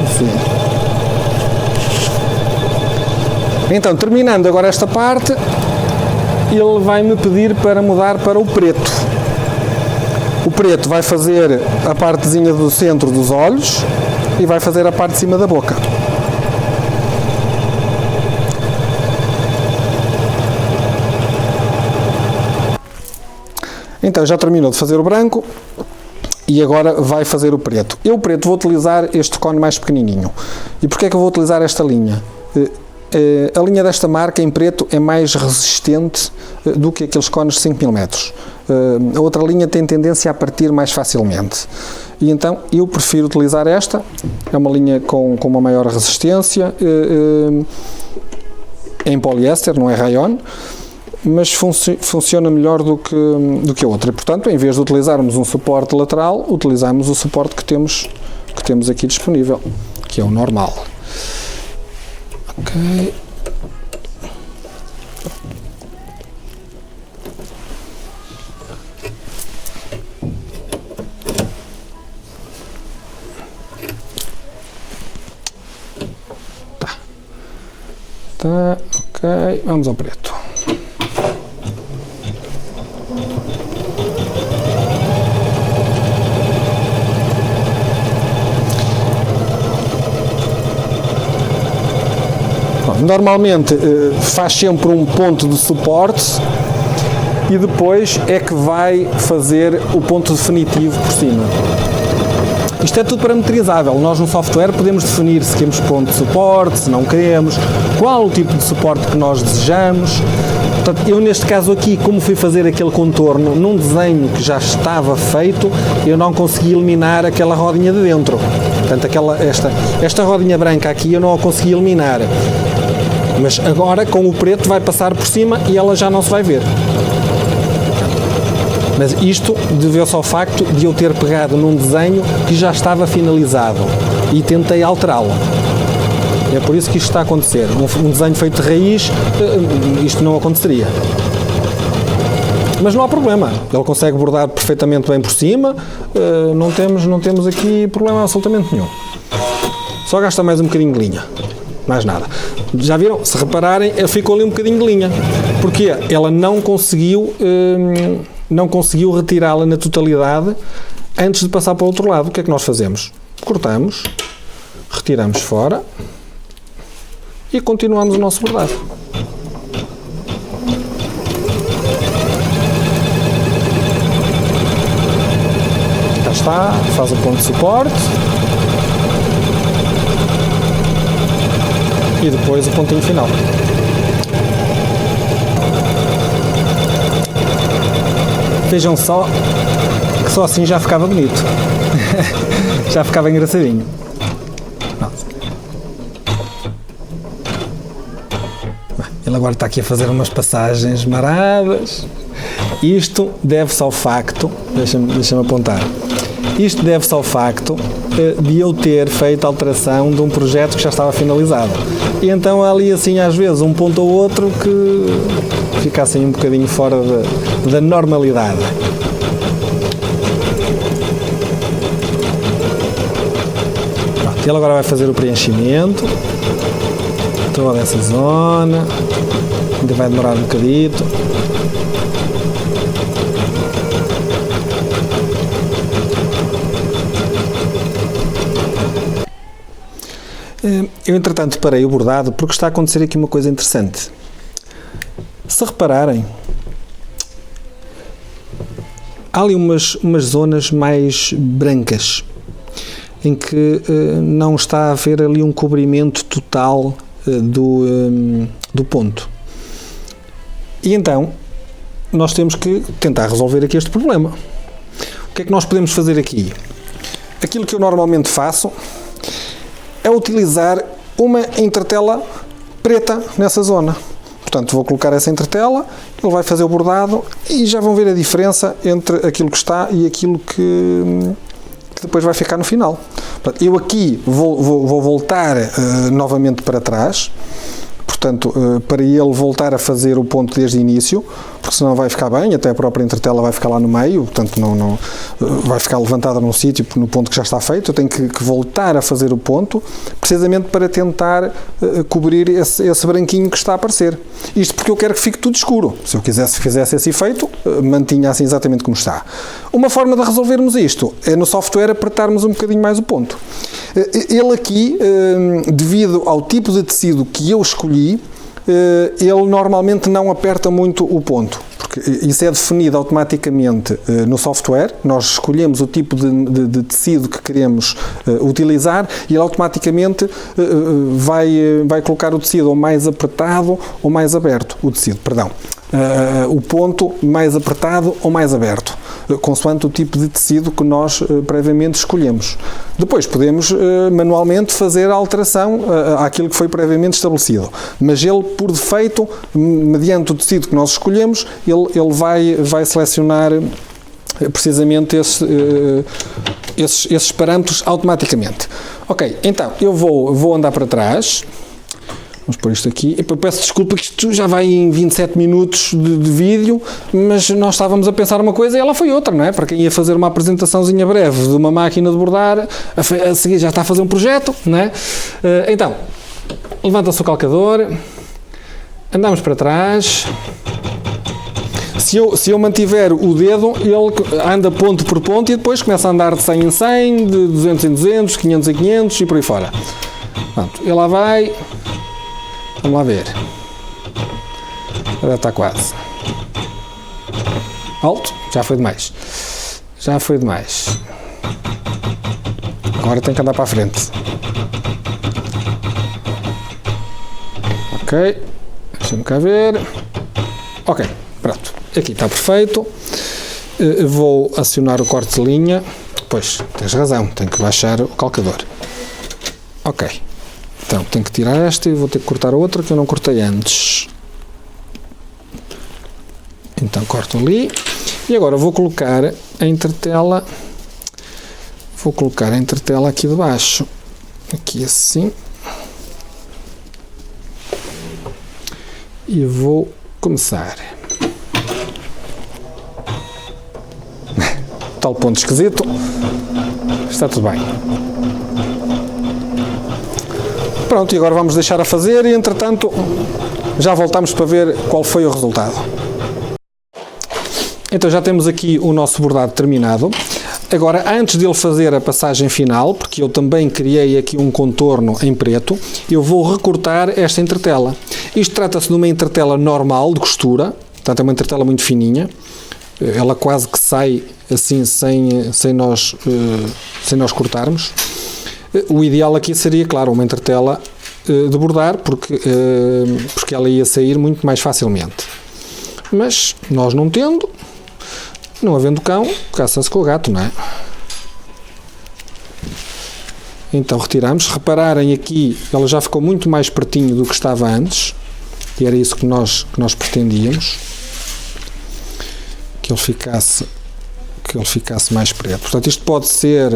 Enfim. Então, terminando agora esta parte, ele vai me pedir para mudar para o preto. O preto vai fazer a partezinha do centro dos olhos e vai fazer a parte de cima da boca. Então já terminou de fazer o branco e agora vai fazer o preto. Eu o preto vou utilizar este cone mais pequenininho. E porquê é que eu vou utilizar esta linha? A linha desta marca em preto é mais resistente do que aqueles cones de 5 mm. A outra linha tem tendência a partir mais facilmente. E então eu prefiro utilizar esta. É uma linha com uma maior resistência. É em poliéster, não é rayon. Mas funciona melhor do que a outra. E, portanto, em vez de utilizarmos um suporte lateral, utilizamos o suporte que temos aqui disponível, que é o normal. Ok. Tá, ok. Vamos ao preto. Normalmente faz sempre um ponto de suporte e depois é que vai fazer o ponto definitivo por cima. Isto é tudo parametrizável. Nós no software podemos definir se queremos ponto de suporte, se não queremos, qual o tipo de suporte que nós desejamos. Portanto, eu neste caso aqui, como fui fazer aquele contorno num desenho que já estava feito, eu não consegui eliminar aquela rodinha de dentro. Portanto, esta rodinha branca aqui eu não a consegui eliminar. Mas agora com o preto vai passar por cima e ela já não se vai ver. Mas isto deveu-se ao facto de eu ter pegado num desenho que já estava finalizado e tentei alterá-lo. É por isso que isto está a acontecer. Um desenho feito de raiz, isto não aconteceria. Mas não há problema. Ele consegue bordar perfeitamente bem por cima. Não temos aqui problema absolutamente nenhum. Só gasta mais um bocadinho de linha. Mais nada. Já viram? Se repararem, ficou ali um bocadinho de linha. Porque ela não conseguiu retirá-la na totalidade antes de passar para o outro lado. O que é que nós fazemos? Cortamos, retiramos fora e continuamos o nosso bordado. Já está, faz o ponto de suporte. E depois o pontinho final. Vejam só que só assim já ficava bonito. Já ficava engraçadinho. Ele agora está aqui a fazer umas passagens maradas. Isto deve-se ao facto, deixa-me apontar, isto deve-se ao facto de eu ter feito a alteração de um projeto que já estava finalizado. E então há ali assim às vezes um ponto ou outro que fica assim um bocadinho fora da normalidade. Pronto, ele agora vai fazer o preenchimento, toda essa zona, ainda vai demorar um bocadito. Eu, entretanto, parei o bordado porque está a acontecer aqui uma coisa interessante. Se repararem, há ali umas zonas mais brancas, em que não está a haver ali um cobrimento total do ponto. E então, nós temos que tentar resolver aqui este problema. O que é que nós podemos fazer aqui? Aquilo que eu normalmente faço é utilizar uma entretela preta nessa zona. Portanto, vou colocar essa entretela, ele vai fazer o bordado e já vão ver a diferença entre aquilo que está e aquilo que depois vai ficar no final. Portanto, eu aqui vou voltar novamente para trás. Portanto, portanto, para ele voltar a fazer o ponto desde o início, porque senão vai ficar bem, até a própria entretela vai ficar lá no meio, portanto não vai ficar levantada num sítio, no ponto que já está feito. Eu tenho que voltar a fazer o ponto, precisamente para tentar cobrir esse branquinho que está a aparecer. Isto porque eu quero que fique tudo escuro. Se eu fizesse esse efeito, mantinha assim exatamente como está. Uma forma de resolvermos isto é no software apertarmos um bocadinho mais o ponto. Ele aqui, devido ao tipo de tecido que eu escolhi, ele normalmente não aperta muito o ponto, porque isso é definido automaticamente no software. Nós escolhemos o tipo de tecido que queremos utilizar e ele automaticamente vai colocar o tecido ou mais apertado ou mais aberto, o ponto mais apertado ou mais aberto, consoante o tipo de tecido que nós previamente escolhemos. Depois podemos manualmente fazer a alteração àquilo que foi previamente estabelecido, mas ele, por defeito, mediante o tecido que nós escolhemos, ele vai selecionar precisamente esses parâmetros automaticamente. Ok, então eu vou andar para trás. Vamos pôr isto aqui. Eu peço desculpa que isto já vai em 27 minutos de vídeo, mas nós estávamos a pensar uma coisa e ela foi outra, não é? Para quem ia fazer uma apresentaçãozinha breve de uma máquina de bordar, a seguir já está a fazer um projeto, não é? Então, levanta-se o calcador, andamos para trás. Se eu mantiver o dedo, ele anda ponto por ponto e depois começa a andar de 100 em 100, de 200 em 200, 500 em 500 e por aí fora. Pronto, ele lá vai. Vamos lá ver. Já está quase. Alto. Já foi demais. Já foi demais. Agora tem que andar para a frente. Ok. Deixa-me cá ver. Ok. Pronto. Aqui está perfeito. Vou acionar o corte de linha. Pois, tens razão. Tenho que baixar o calcador. Ok. Então, tenho que tirar esta e vou ter que cortar a outra que eu não cortei antes. Então, corto ali. E agora vou colocar a entretela. Vou colocar a entretela aqui debaixo. Aqui assim. E vou começar. Tal ponto esquisito. Está tudo bem. Pronto, e agora vamos deixar a fazer e, entretanto, já voltamos para ver qual foi o resultado. Então já temos aqui o nosso bordado terminado. Agora, antes de ele fazer a passagem final, porque eu também criei aqui um contorno em preto, eu vou recortar esta entretela. Isto trata-se de uma entretela normal, de costura, portanto é uma entretela muito fininha. Ela quase que sai assim, sem nós cortarmos. O ideal aqui seria, claro, uma entretela de bordar, porque ela ia sair muito mais facilmente. Mas, nós não tendo, não havendo cão, caça-se com o gato, não é? Então retiramos. Repararem aqui, ela já ficou muito mais pertinho do que estava antes, e era isso que nós pretendíamos, que ele ficasse mais preto. Portanto, isto pode ser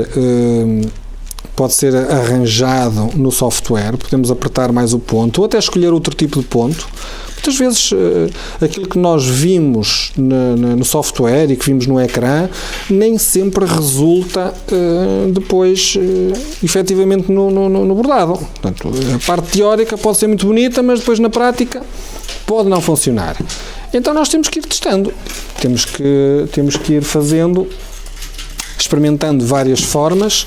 arranjado no software, podemos apertar mais o ponto ou até escolher outro tipo de ponto. Muitas vezes aquilo que nós vimos no software e que vimos no ecrã nem sempre resulta depois efetivamente no bordado. Portanto, a parte teórica pode ser muito bonita, mas depois na prática pode não funcionar. Então nós temos que ir testando, temos que ir fazendo, experimentando várias formas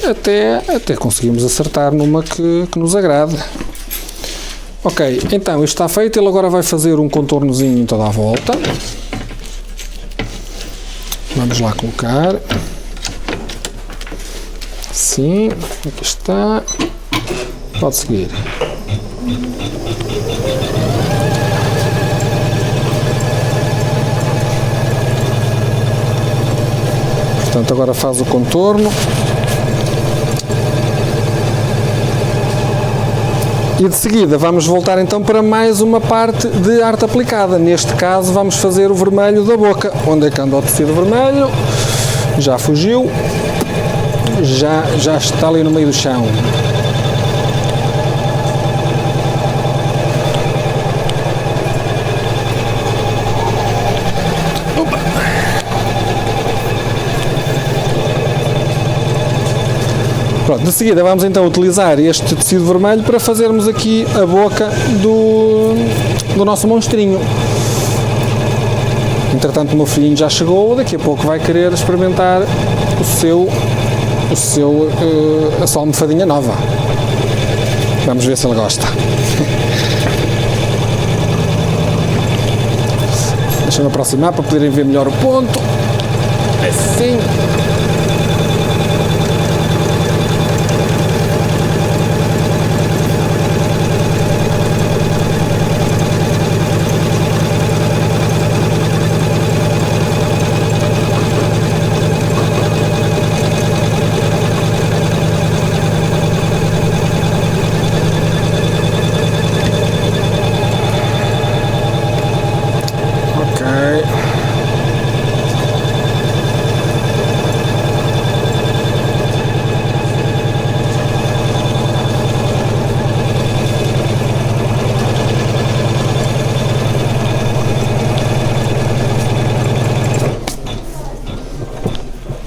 até conseguirmos acertar numa que nos agrade. Ok, então isto está feito. Ele agora vai fazer um contornozinho em toda a volta. Vamos lá colocar. Sim, aqui está. Pode seguir. Portanto, agora faz o contorno. E de seguida vamos voltar então para mais uma parte de arte aplicada. Neste caso vamos fazer o vermelho da boca. Onde é que anda o tecido vermelho? Já fugiu. Já está ali no meio do chão. Pronto, de seguida vamos então utilizar este tecido vermelho para fazermos aqui a boca do nosso monstrinho. Entretanto o meu filhinho já chegou, daqui a pouco vai querer experimentar a sua almofadinha nova. Vamos ver se ele gosta. Deixa-me aproximar para poderem ver melhor o ponto. Assim.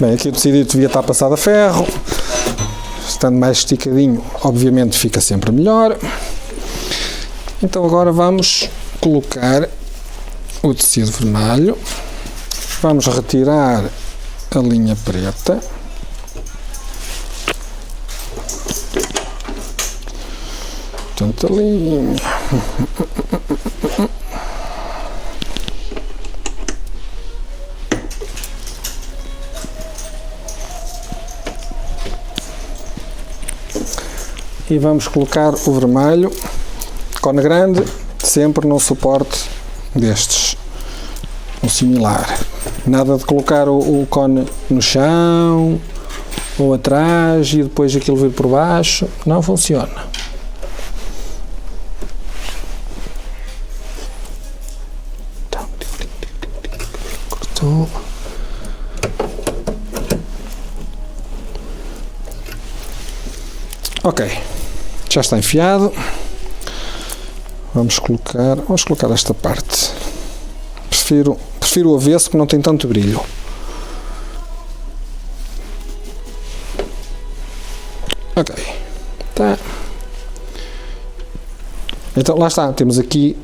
Bem, aqui o tecido devia estar passado a ferro, estando mais esticadinho, obviamente fica sempre melhor. Então agora vamos colocar o tecido vermelho, vamos retirar a linha preta, tanta linha. E vamos colocar o vermelho, cone grande, sempre num suporte destes, um similar. Nada de colocar o cone no chão ou atrás e depois aquilo vir por baixo, não funciona. Cortou. Ok. Já está enfiado. Vamos colocar esta parte. Prefiro o avesso que não tem tanto brilho. Ok. Tá. Então lá está, temos aqui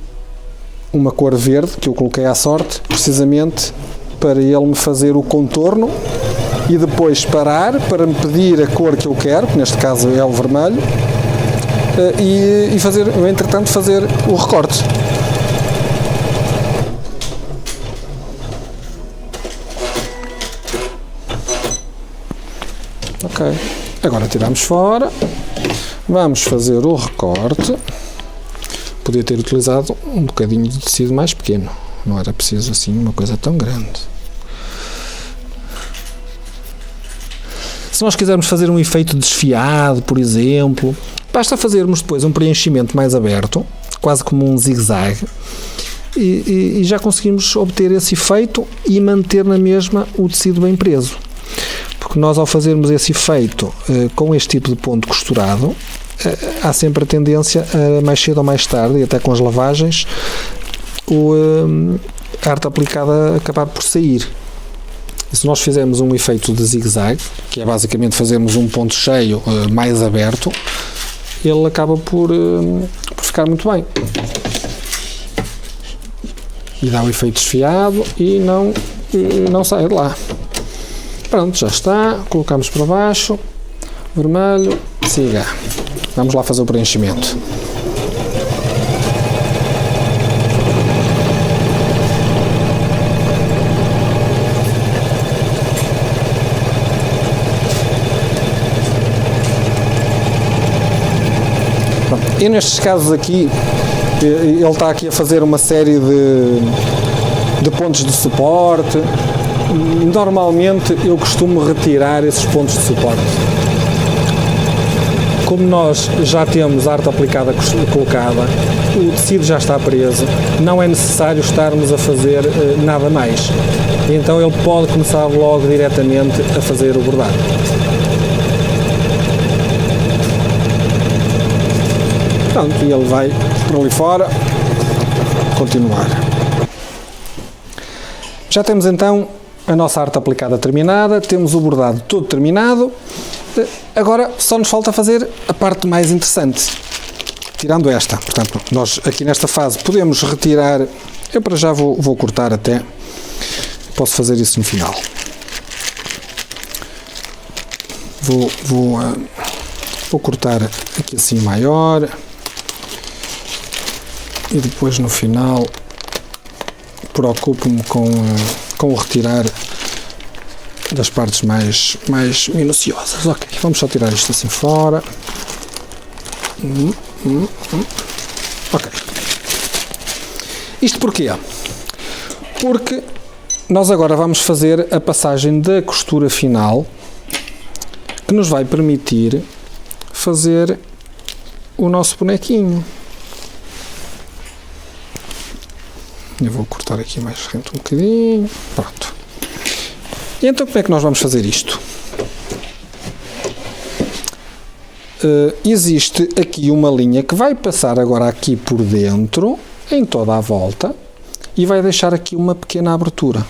uma cor verde que eu coloquei à sorte, precisamente para ele me fazer o contorno e depois parar para me pedir a cor que eu quero, que neste caso é o vermelho, e fazer, entretanto, fazer o recorte. Ok, agora tiramos fora, vamos fazer o recorte. Podia ter utilizado um bocadinho de tecido mais pequeno, não era preciso assim uma coisa tão grande. Se nós quisermos fazer um efeito desfiado, por exemplo, basta fazermos depois um preenchimento mais aberto, quase como um zigue-zague, e já conseguimos obter esse efeito e manter na mesma o tecido bem preso. Porque nós, ao fazermos esse efeito com este tipo de ponto costurado, há sempre a tendência a, mais cedo ou mais tarde, e até com as lavagens, a arte aplicada acabar por sair. E se nós fizermos um efeito de zigue-zague, que é basicamente fazermos um ponto cheio mais aberto, ele acaba por ficar muito bem. E dá um efeito desfiado e não sai de lá. Pronto, já está. Colocamos para baixo. Vermelho. Siga. Vamos lá fazer o preenchimento. E nestes casos aqui, ele está aqui a fazer uma série de pontos de suporte. Normalmente eu costumo retirar esses pontos de suporte. Como nós já temos a arte aplicada colocada, o tecido já está preso, não é necessário estarmos a fazer nada mais. Então ele pode começar logo diretamente a fazer o bordado. Pronto, e ele vai por ali fora continuar. Já temos então a nossa arte aplicada terminada, temos o bordado todo terminado Agora só nos falta fazer a parte mais interessante, tirando esta. Portanto, nós aqui nesta fase podemos retirar, eu para já vou cortar até, posso fazer isso no final. Vou cortar aqui assim maior e depois no final preocupo-me com o retirar das partes mais minuciosas. Ok, vamos só tirar isto assim fora. Ok. Isto porquê? Porque nós agora vamos fazer a passagem da costura final que nos vai permitir fazer o nosso bonequinho. Eu vou cortar aqui mais frente um bocadinho. Pronto. E então como é que nós vamos fazer isto? Existe aqui uma linha que vai passar agora aqui por dentro, em toda a volta, e vai deixar aqui uma pequena abertura.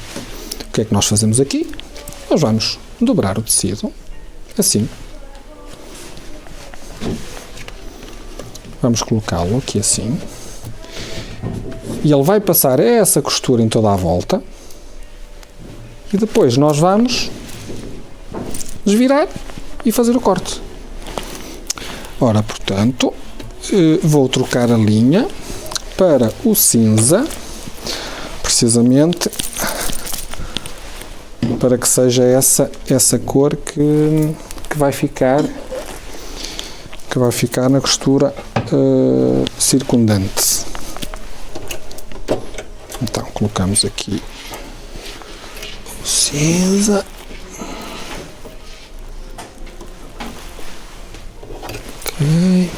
O que é que nós fazemos aqui? Nós vamos dobrar o tecido, assim. Vamos colocá-lo aqui assim. E ele vai passar essa costura em toda a volta. E depois nós vamos desvirar e fazer o corte. Ora, portanto, vou trocar a linha para o cinza, precisamente para que seja essa cor que vai ficar na costura circundante. Então, colocamos aqui o cinza. Ok.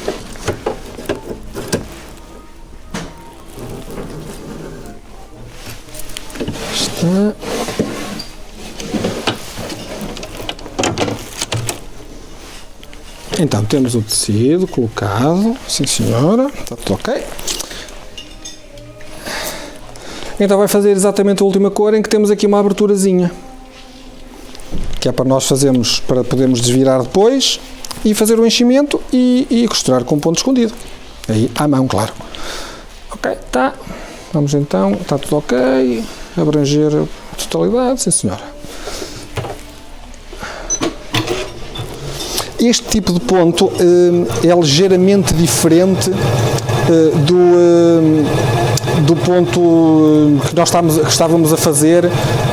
Está. Então, temos o tecido colocado, sim senhora, está tudo ok. Então vai fazer exatamente a última cor em que temos aqui uma aberturazinha, que é para nós fazermos, para podermos desvirar depois e fazer o enchimento e costurar com um ponto escondido. Aí à mão, claro. Ok, tá. Vamos então, está tudo ok. Abranger a totalidade, sim senhora. Este tipo de ponto é ligeiramente diferente do ponto que nós estávamos a fazer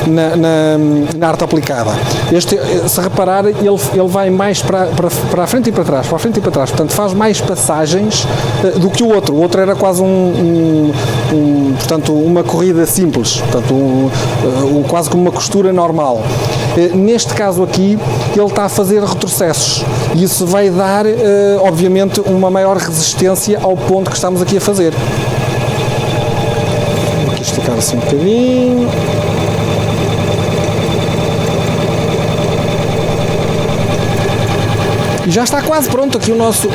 na arte aplicada. Este, se reparar, ele vai mais para a frente e para trás, portanto faz mais passagens do que o outro. O outro era quase portanto, uma corrida simples, portanto, quase como uma costura normal. Neste caso aqui, ele está a fazer retrocessos e isso vai dar, obviamente, uma maior resistência ao ponto que estamos aqui a fazer. Vou aqui esticar assim um bocadinho. E já está quase pronto aqui o nosso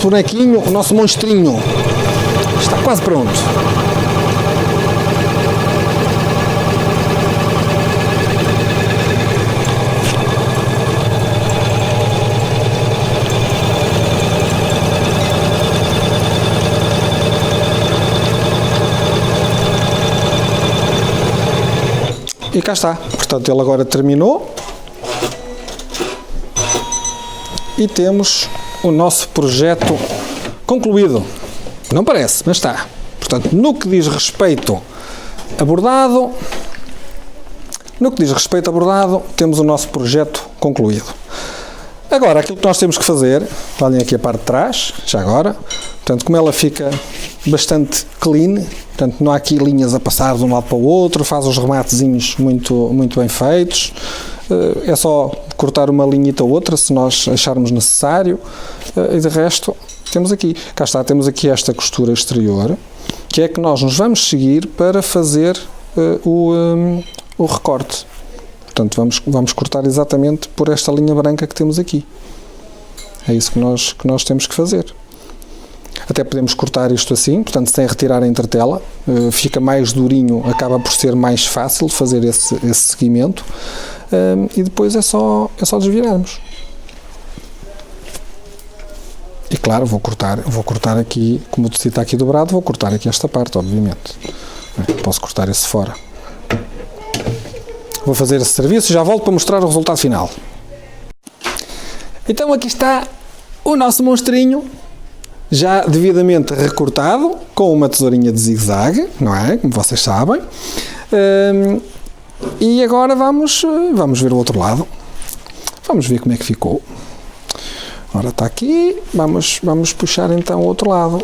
bonequinho, o nosso monstrinho. Está quase pronto. E cá está. Portanto, ele agora terminou. E temos o nosso projeto concluído. Não parece, mas está. Portanto, no que diz respeito a bordado, temos o nosso projeto concluído. Agora, aquilo que nós temos que fazer, olhem aqui a parte de trás, já agora, portanto, como ela fica bastante clean, portanto, não há aqui linhas a passar de um lado para o outro, faz os rematezinhos muito bem feitos. É só cortar uma linhita ou outra se nós acharmos necessário, e de resto temos aqui, cá está, temos aqui esta costura exterior, que é que nós nos vamos seguir para fazer o recorte. Portanto, vamos cortar exatamente por esta linha branca que temos aqui. É isso que nós temos que fazer. Até podemos cortar isto assim, portanto, sem retirar a entretela, fica mais durinho, acaba por ser mais fácil fazer esse seguimento. e depois é só desvirarmos. E claro, vou cortar aqui, como o tecido está aqui dobrado, vou cortar aqui esta parte, obviamente. Posso cortar esse fora. Vou fazer esse serviço e já volto para mostrar o resultado final. Então aqui está o nosso monstrinho, já devidamente recortado, com uma tesourinha de zigue-zague, não é? Como vocês sabem. E agora vamos ver o outro lado. Vamos ver como é que ficou. Ora, está aqui, vamos puxar então o outro lado.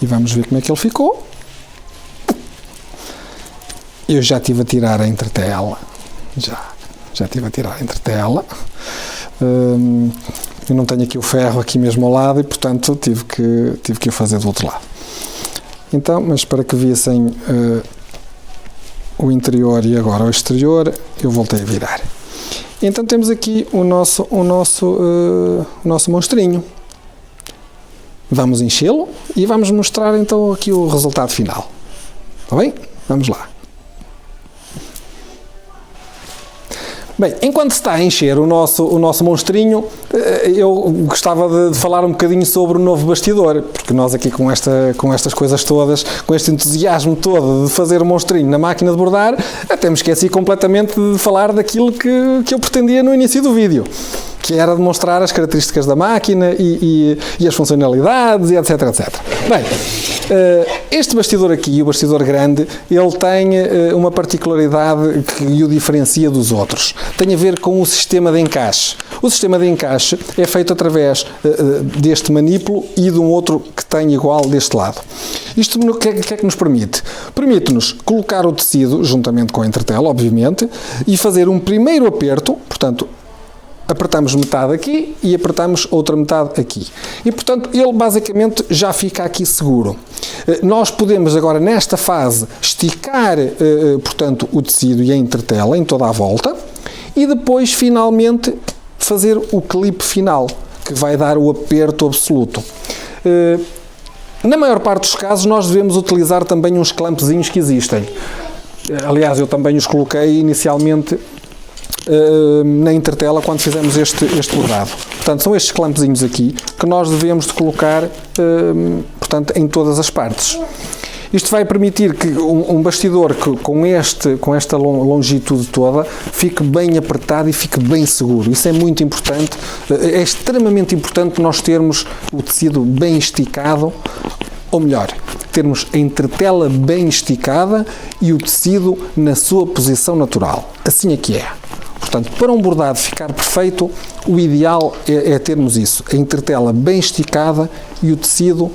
E vamos ver como é que ele ficou. Eu já estive a tirar a entretela. Já estive a tirar a entretela. Eu não tenho aqui o ferro aqui mesmo ao lado e, portanto, tive que o fazer do outro lado. Então, mas para que vissem o interior e agora o exterior, eu voltei a virar. Então temos aqui o nosso monstrinho. Vamos enchê-lo e vamos mostrar então aqui o resultado final. Está bem? Vamos lá. Bem, enquanto se está a encher o nosso monstrinho, eu gostava de falar um bocadinho sobre o novo bastidor, porque nós aqui com estas coisas todas, com este entusiasmo todo de fazer o monstrinho na máquina de bordar, até me esqueci completamente de falar daquilo que eu pretendia no início do vídeo, que era demonstrar as características da máquina e as funcionalidades e etc, etc. Bem, este bastidor aqui, o bastidor grande, ele tem uma particularidade que o diferencia dos outros. Tem a ver com o sistema de encaixe. O sistema de encaixe é feito através deste manípulo e de um outro que tem igual deste lado. Isto o que é que nos permite? Permite-nos colocar o tecido, juntamente com a entretela, obviamente, e fazer um primeiro aperto, portanto, apertamos metade aqui e apertamos outra metade aqui. E, portanto, ele basicamente já fica aqui seguro. Nós podemos agora, nesta fase, esticar, portanto, o tecido e a entretela em toda a volta e depois, finalmente, fazer o clipe final, que vai dar o aperto absoluto. Na maior parte dos casos, nós devemos utilizar também uns clampzinhos que existem. Aliás, eu também os coloquei inicialmente na entretela quando fizemos este bordado. Portanto, são estes clampzinhos aqui que nós devemos de colocar portanto, em todas as partes. Isto vai permitir que um bastidor com esta longitude toda fique bem apertado e fique bem seguro. Isso é muito importante, é extremamente importante nós termos o tecido bem esticado, ou melhor, termos a entretela bem esticada e o tecido na sua posição natural. Assim é que é. Portanto, para um bordado ficar perfeito, o ideal é termos isso, a entretela bem esticada e o tecido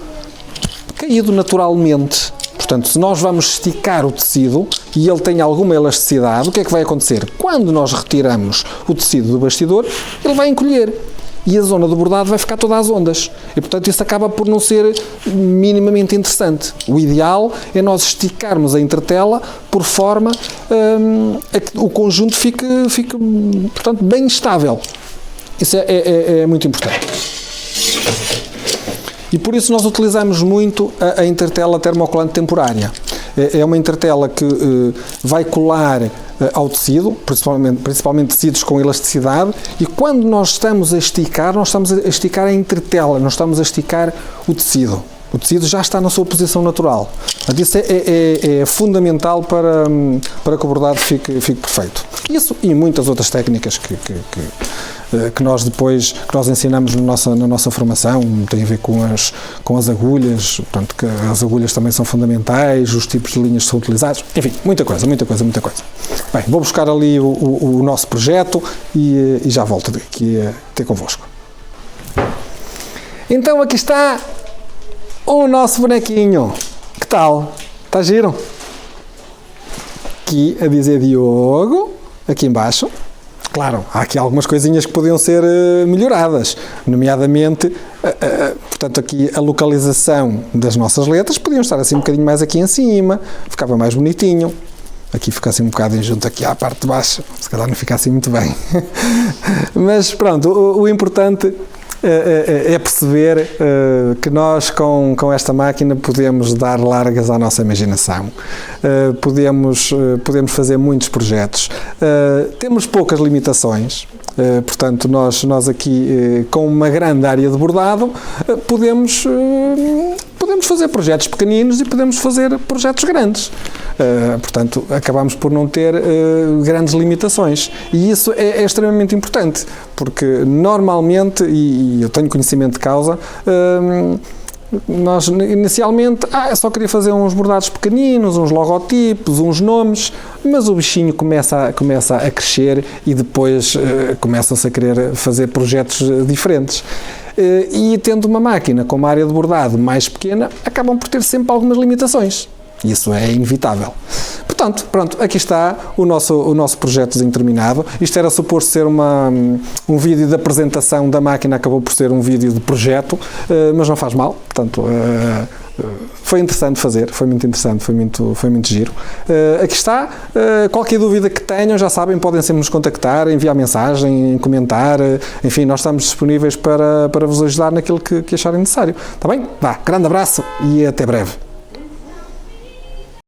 caído naturalmente. Portanto, se nós vamos esticar o tecido e ele tem alguma elasticidade, o que é que vai acontecer? Quando nós retiramos o tecido do bastidor, ele vai encolher e a zona do bordado vai ficar toda às ondas. E, portanto, isso acaba por não ser minimamente interessante. O ideal é nós esticarmos a entretela por forma a que o conjunto fique portanto, bem estável. Isso é muito importante. E por isso nós utilizamos muito a entretela termocolante temporária. É uma entretela que vai colar ao tecido, principalmente tecidos com elasticidade, e quando nós estamos a esticar a entretela, não estamos a esticar o tecido. O tecido já está na sua posição natural. Isso é fundamental para que o bordado fique perfeito. Isso e muitas outras técnicas que nós ensinamos na nossa formação, tem a ver com as agulhas, portanto, que as agulhas também são fundamentais, os tipos de linhas que são utilizados, enfim, muita coisa. Bem, vou buscar ali o nosso projeto e já volto aqui a ter convosco. Então aqui está o nosso bonequinho. Que tal? Está giro? Aqui a dizer Diogo, aqui em baixo. Claro, há aqui algumas coisinhas que podiam ser melhoradas, nomeadamente, portanto, aqui a localização das nossas letras podiam estar assim um bocadinho mais aqui em cima, ficava mais bonitinho. Aqui fica assim um bocado junto aqui à parte de baixo, se calhar não fica assim muito bem. Mas pronto, o importante é perceber que nós com esta máquina podemos dar largas à nossa imaginação, podemos fazer muitos projetos, temos poucas limitações. Portanto, nós aqui, com uma grande área de bordado, podemos fazer projetos pequeninos e podemos fazer projetos grandes. Portanto, acabamos por não ter grandes limitações. E isso é extremamente importante, porque normalmente, e eu tenho conhecimento de causa, nós inicialmente só queria fazer uns bordados pequeninos, uns logotipos, uns nomes, mas o bichinho começa a crescer e depois começam-se a querer fazer projetos diferentes. E tendo uma máquina com uma área de bordado mais pequena, acabam por ter sempre algumas limitações. Isso é inevitável. Portanto, pronto, aqui está o nosso projetozinho terminado. Isto era suposto ser um vídeo de apresentação da máquina, acabou por ser um vídeo de projeto, mas não faz mal. Portanto, foi interessante fazer, foi muito interessante, foi muito giro. Aqui está. Qualquer dúvida que tenham, já sabem, podem sempre nos contactar, enviar mensagem, comentar. Enfim, nós estamos disponíveis para vos ajudar naquilo que acharem necessário. Está bem? Vá, grande abraço e até breve.